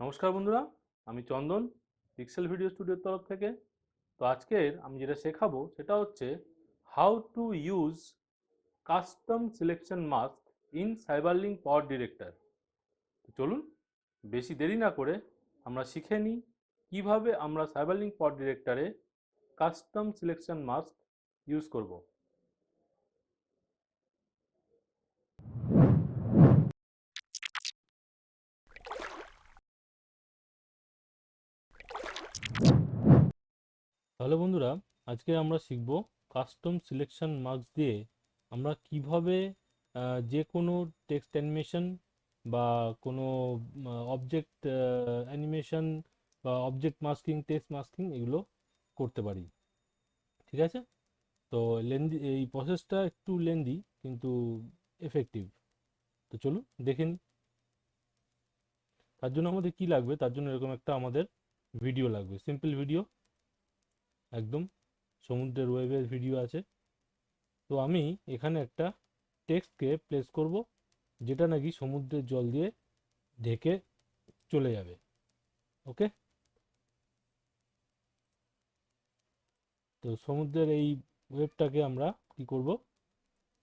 নমস্কার বন্ধুরা, আমি চন্দন পিক্সেল ভিডিও স্টুডিওর তরফ থেকে। তো আজকের আমি যেটা শেখাবো সেটা হচ্ছে how to use custom selection mask in CyberLink PowerDirector. চলুন বেশি দেরি না করে আমরা শিখে নিই কিভাবে আমরা সাইবারলিংক পাওয়ার ডিরেক্টরে কাস্টম সিলেকশন মাস্ক ইউজ করব। তাহলে বন্ধুরা, আজকে আমরা শিখব কাস্টম সিলেকশন মার্কস দিয়ে আমরা কিভাবে যে কোনো টেক্সট অ্যানিমেশন বা কোনো অবজেক্ট অ্যানিমেশন বা অবজেক্ট মাস্কিং, টেক্সট মাস্কিং এগুলো করতে পারি। ঠিক আছে? তো লেন্দি, এই প্রসেসটা একটু লেন্দি কিন্তু এফেক্টিভ। তো চলুন দেখে নিই। তার জন্য আমাদের কি লাগবে? তার জন্য এরকম একটা আমাদের ভিডিও লাগবে, সিম্পল ভিডিও, একদম সমুদ্রের ওয়েবের ভিডিও আছে। তো আমি এখানে একটা টেক্সটকে প্লেস করব, যেটা নাকি সমুদ্রের জল দিয়ে ঢেকে চলে যাবে। ওকে, তো সমুদ্রের এই ওয়েবটাকে আমরা কি করব,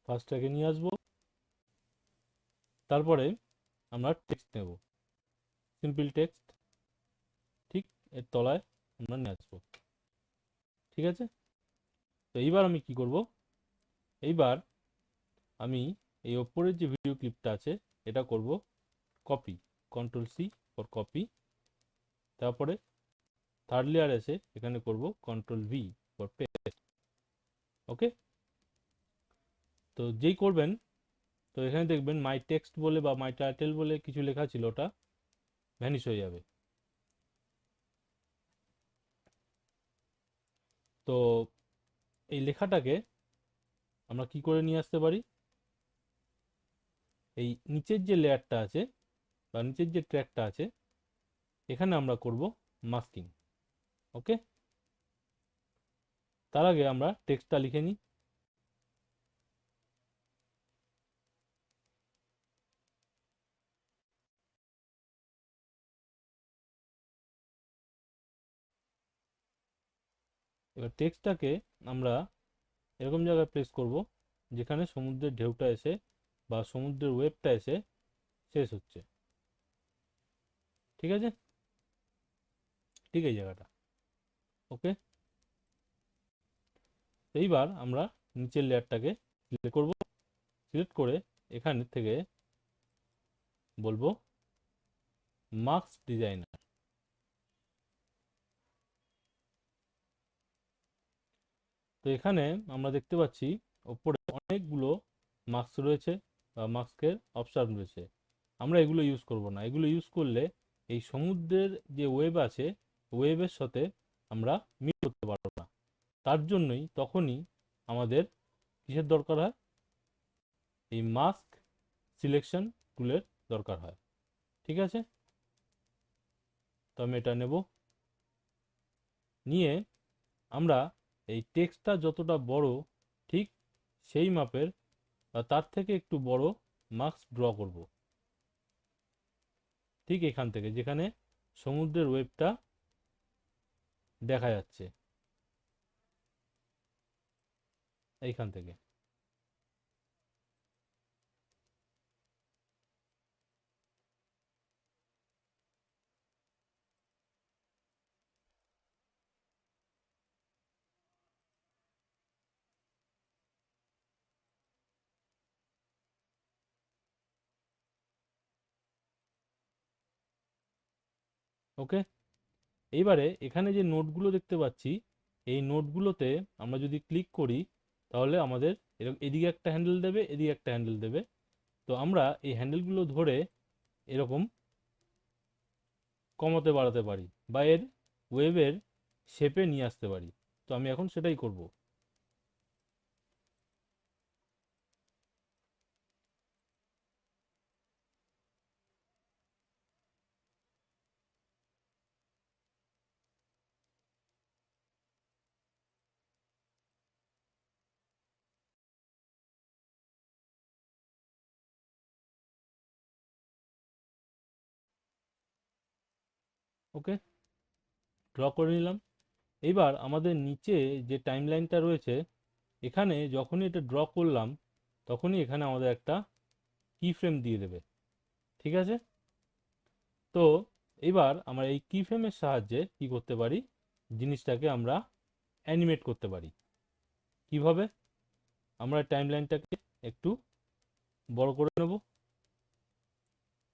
ফার্স্টটাকে নিয়ে আসব, তারপরে আমরা টেক্সট নেব, সিম্পল টেক্সট, ঠিক এর তলায় আমরা নিয়ে আসবো। ঠিক আছে, তো এইবার আমি কি করব, এইবার আমি এই ওপরের যে ভিডিও ক্লিপটা আছে এটা করব copy, control C for copy. তারপরে থার্ড লেয়ার এসে এখানে করব control V for paste. Okay, তো যেই করবেন, তো এখানে দেখবেন মাই টেক্সট বলে বা মাই টাইটেল বলে কিছু লেখা ছিল, ওটা ভ্যানিশ হয়ে যাবে। তো এই লেখাটাকে আমরা কি করে নিয়ে আসতে পারি, এই নিচের যে লেয়ারটা আছে বা নিচের যে ট্র্যাকটা আছে এখানে আমরা করব মাস্কিং। ওকে, তার আগে আমরা টেক্সটটা লিখে নিই। এবার টেক্সটটাকে আমরা এরকম জায়গায় প্লেস করব যেখানে সমুদ্রের ঢেউটা এসে বা সমুদ্রের ওয়েবটা এসে শেষ হচ্ছে। ঠিক আছে, ঠিক এই জায়গাটা। ওকে, এইবার আমরা নিচের লেয়ারটাকে সিলেক্ট করব, সিলেক্ট করে এখান থেকে বলবো মাস্ক ডিজাইনার। তো এখানে আমরা দেখতে পাচ্ছি ওপরে অনেকগুলো মাস্ক রয়েছে বা মাস্কের অপশান রয়েছে। আমরা এগুলো ইউজ করব না, এগুলো ইউজ করলে এই সমুদ্রের যে ওয়েব আছে ওয়েবের সাথে আমরা মিল করতে পারবো না। তার জন্যই তখনই আমাদের কিসের দরকার হয়, এই মাস্ক সিলেকশন টুলের দরকার হয়। ঠিক আছে, তো আমি এটা নেব, নিয়ে আমরা এই টেক্সটটা যতটা বড় ঠিক সেই মাপের বা তার থেকে একটু বড় মাস্ক ড্র করব, ঠিক এখান থেকে যেখানে সমুদ্রের ওয়েবটা দেখা যাচ্ছে, এইখান থেকে। ওকে, এইবারে এখানে যে নোটগুলো দেখতে পাচ্ছি এই নোটগুলোতে আমরা যদি ক্লিক করি তাহলে আমাদের এরকম এদিকে একটা হ্যান্ডেল দেবে, এদিকে একটা হ্যান্ডেল দেবে। তো আমরা এই হ্যান্ডেলগুলো ধরে এরকম কমাতে বাড়াতে পারি বা এর ওয়েবের শেপে নিয়ে আসতে পারি। তো আমি এখন সেটাই করব। ওকে, ড্র করে নিলাম। এবার আমাদের নিচে যে টাইমলাইনটা রয়েছে, এখানে যখনই এটা ড্র করলাম তখনই এখানে আমাদের একটা কি ফ্রেম দিয়ে দেবে। ঠিক আছে, তো এবার আমরা এই কি ফ্রেমের সাহায্যে কি করতে পারি, জিনিসটাকে আমরা অ্যানিমেট করতে পারি। কিভাবে? আমরা টাইমলাইনটাকে একটু বড় করে নেব।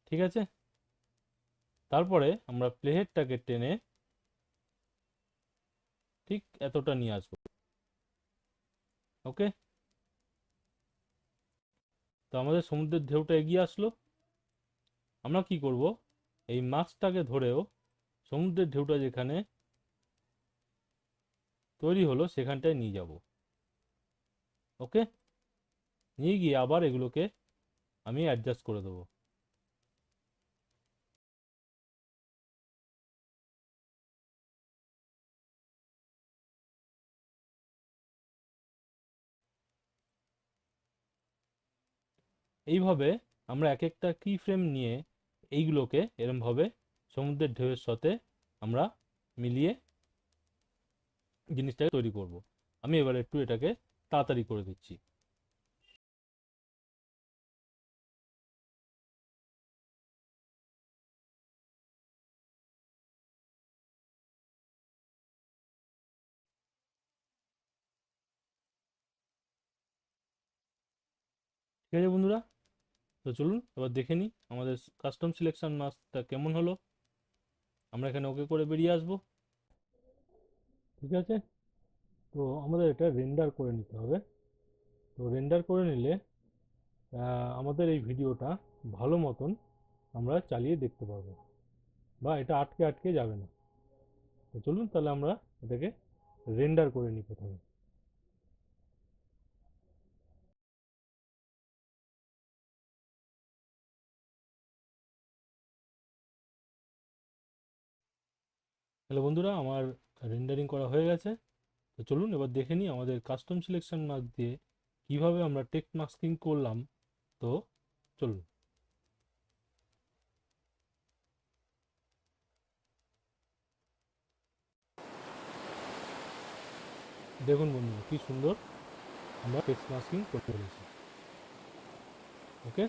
ঠিক আছে, তারপরে আমরা প্লেহেডটাকে টেনে ঠিক এতটা নিয়ে আসবো। ওকে, তো আমাদের সমুদ্রের ঢেউটা এগিয়ে আসলো। আমরা কি করব, এই মাছটাকে ধরেও সমুদ্রের ঢেউটা যেখানে তৈরি হলো সেখানটায় নিয়ে যাব। ওকে, নিয়ে গিয়ে আবার এগুলোকে আমি অ্যাডজাস্ট করে দেবো। এইভাবে আমরা এক একটা কি ফ্রেম নিয়ে এইগুলোকে এরমভাবে সমুদ্রের ঢেউয়ের সাথে আমরা মিলিয়ে জিনিসটাকে তৈরি করব। আমি এবার একটু এটাকে তাড়াতাড়ি করে দিচ্ছি। ঠিক আছে বন্ধুরা, তো চলুন এবার দেখে নিই আমাদের কাস্টম সিলেকশন মাস্কটা কেমন হলো। আমরা এখানে ওকে করে বেরিয়ে আসবো। ঠিক আছে, তো আমাদের এটা রেন্ডার করে নিতে হবে। তো রেন্ডার করে নিলে আমাদের এই ভিডিওটা ভালো মতন আমরা চালিয়ে দেখতে পারবো, বা এটা আটকে আটকে যাবে না। তো চলুন তাহলে আমরা এটাকে রেন্ডার করে নিই প্রথমে। তাহলে বন্ধুরা আমার রেন্ডারিং করা হয়ে গেছে। তো চলুন এবার দেখে নিই আমাদের কাস্টম সিলেকশন মাস্ক দিয়ে কিভাবে আমরা টেক্সট মাস্কিং করলাম। তো চলুন। দেখুন বন্ধুরা কি সুন্দর আমরা টেক্সট মাস্কিং করে ফেলেছি। ওকে,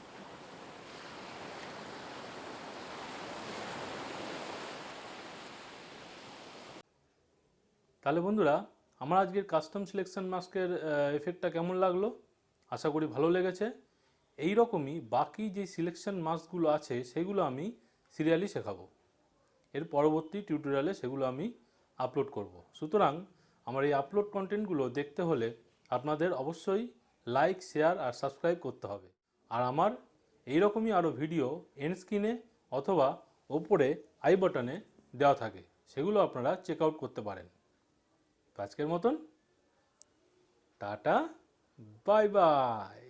তাহলে বন্ধুরা আমার আজকের কাস্টম সিলেকশন মাস্কের এফেক্টটা কেমন লাগলো? আশা করি ভালো লেগেছে। এই রকমই বাকি যে সিলেকশন মাস্কগুলো আছে সেগুলো আমি সিরিয়ালি শেখাবো। এর পরবর্তী টিউটোরিয়ালে সেগুলো আমি আপলোড করব। সুতরাং আমার এই আপলোড কন্টেন্টগুলো দেখতে হলে আপনাদের অবশ্যই লাইক, শেয়ার আর সাবস্ক্রাইব করতে হবে। আর আমার এই রকমই আরও ভিডিও এন্ড স্ক্রিনে অথবা ওপরে আই বাটনে দেওয়া থাকে, সেগুলো আপনারা চেক আউট করতে পারেন। তো আজকের মতন টাটা, বাই বাই।